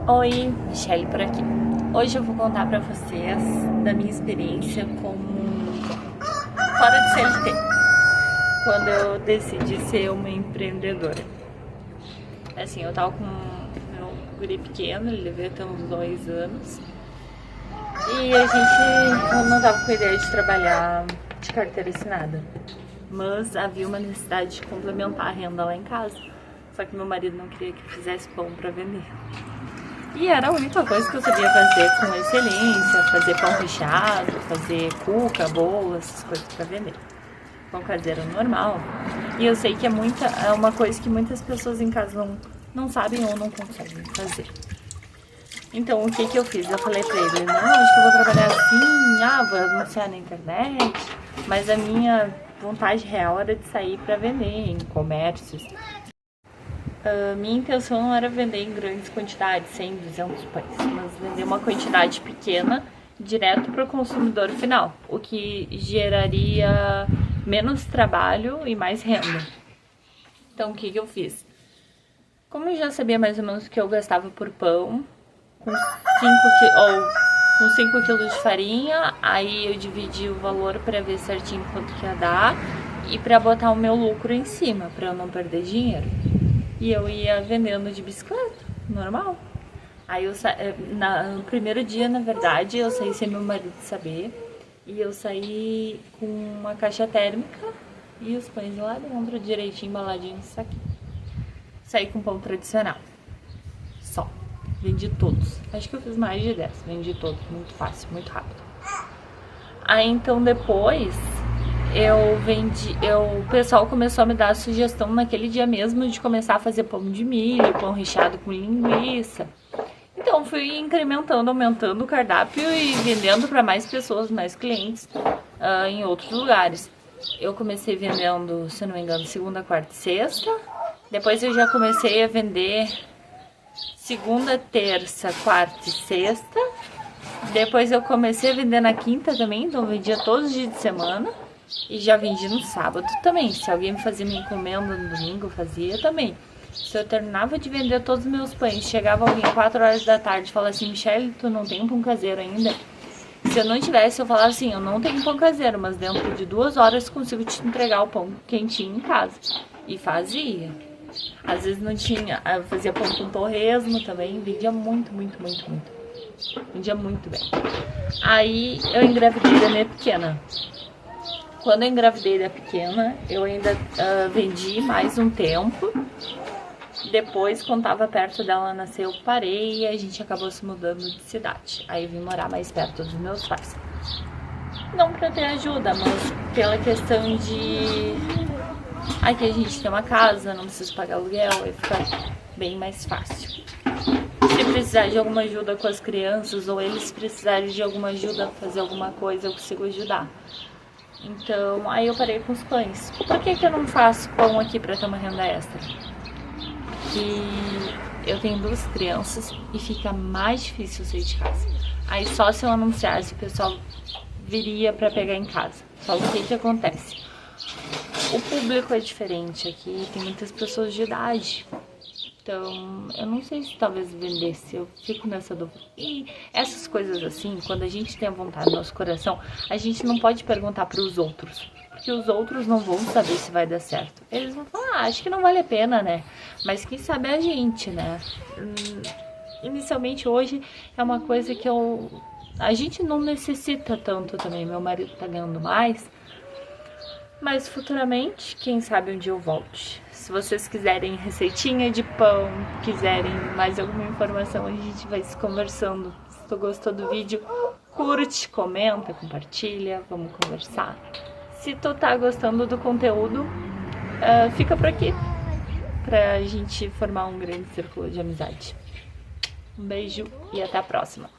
Oi, Michelle por aqui. Hoje eu vou contar pra vocês da minha experiência como fora de CLT, quando eu decidi ser uma empreendedora. Assim, eu tava com meu guri pequeno, ele devia ter uns 2 anos, e eu não tava com a ideia de trabalhar de carteira assinada, mas havia uma necessidade de complementar a renda lá em casa, só que meu marido não queria que eu fizesse pão pra vender. E era a única coisa que eu sabia fazer com excelência, fazer pão recheado, fazer cuca, bolo, essas coisas pra vender. Pão caseiro normal. E eu sei que é uma coisa que muitas pessoas em casa não sabem ou não conseguem fazer. Então, o que eu fiz? Eu falei pra ele, não, acho que eu vou trabalhar assim, vou anunciar na internet. Mas a minha vontade real era de sair pra vender em comércios. Minha intenção não era vender em grandes quantidades, 100, 200 pães, mas vender uma quantidade pequena direto para o consumidor final, o que geraria menos trabalho e mais renda. Então, o que eu fiz? Como eu já sabia mais ou menos o que eu gastava por pão, com 5 quilos de farinha, aí eu dividi o valor para ver certinho quanto que ia dar e para botar o meu lucro em cima, para eu não perder dinheiro. E eu ia vendendo de bicicleta, normal. Aí no primeiro dia, na verdade, eu saí sem meu marido saber. E eu saí com uma caixa térmica e os pães lá dentro, direitinho, embaladinho no saquinho. Saí com pão tradicional. Só. Vendi todos. Acho que eu fiz mais de 10. Vendi todos. Muito fácil, muito rápido. Aí então depois o pessoal começou a me dar a sugestão naquele dia mesmo de começar a fazer pão de milho, pão recheado com linguiça. Então fui incrementando, aumentando o cardápio e vendendo para mais pessoas, mais clientes em outros lugares. Eu comecei vendendo, se não me engano, segunda, quarta e sexta. Depois eu já comecei a vender segunda, terça, quarta e sexta. Depois eu comecei a vender na quinta também, então eu vendia todos os dias de semana. E já vendi no sábado também. Se alguém me fazia minha encomenda no domingo, eu fazia também. Se eu terminava de vender todos os meus pães, chegava alguém 4 horas da tarde e falava assim, Michelle, tu não tem pão caseiro ainda? Se eu não tivesse, eu falava assim, eu não tenho pão caseiro, mas dentro de 2 horas consigo te entregar o pão quentinho em casa. E fazia. Às vezes não tinha, eu fazia pão com torresmo também, vendia muito. Vendia muito bem. Aí eu engravidei da minha pequena. Quando eu engravidei da pequena, eu ainda vendi mais um tempo. Depois, quando estava perto dela nascer, eu parei e a gente acabou se mudando de cidade. Aí eu vim morar mais perto dos meus pais. Não pra ter ajuda, mas pela questão de... Aqui a gente tem uma casa, não preciso pagar aluguel, aí fica bem mais fácil. Se precisar de alguma ajuda com as crianças ou eles precisarem de alguma ajuda a fazer alguma coisa, eu consigo ajudar. Então, aí eu parei com os pães. Por que eu não faço pão aqui pra ter uma renda extra? Porque eu tenho 2 crianças e fica mais difícil sair de casa. Aí só se eu anunciasse, o pessoal viria pra pegar em casa. Só o que acontece? O público é diferente aqui, tem muitas pessoas de idade. Então, eu não sei se talvez vendesse, eu fico nessa dúvida. E essas coisas assim, quando a gente tem a vontade no nosso coração, a gente não pode perguntar para os outros. Porque os outros não vão saber se vai dar certo. Eles vão falar, acho que não vale a pena, né? Mas quem sabe é a gente, né? Inicialmente hoje é uma coisa que a gente não necessita tanto também. Meu marido tá ganhando mais. Mas futuramente, quem sabe um dia eu volte. Se vocês quiserem receitinha de pão, quiserem mais alguma informação, a gente vai se conversando. Se tu gostou do vídeo, curte, comenta, compartilha, vamos conversar. Se tu tá gostando do conteúdo, fica por aqui, pra gente formar um grande círculo de amizade. Um beijo e até a próxima.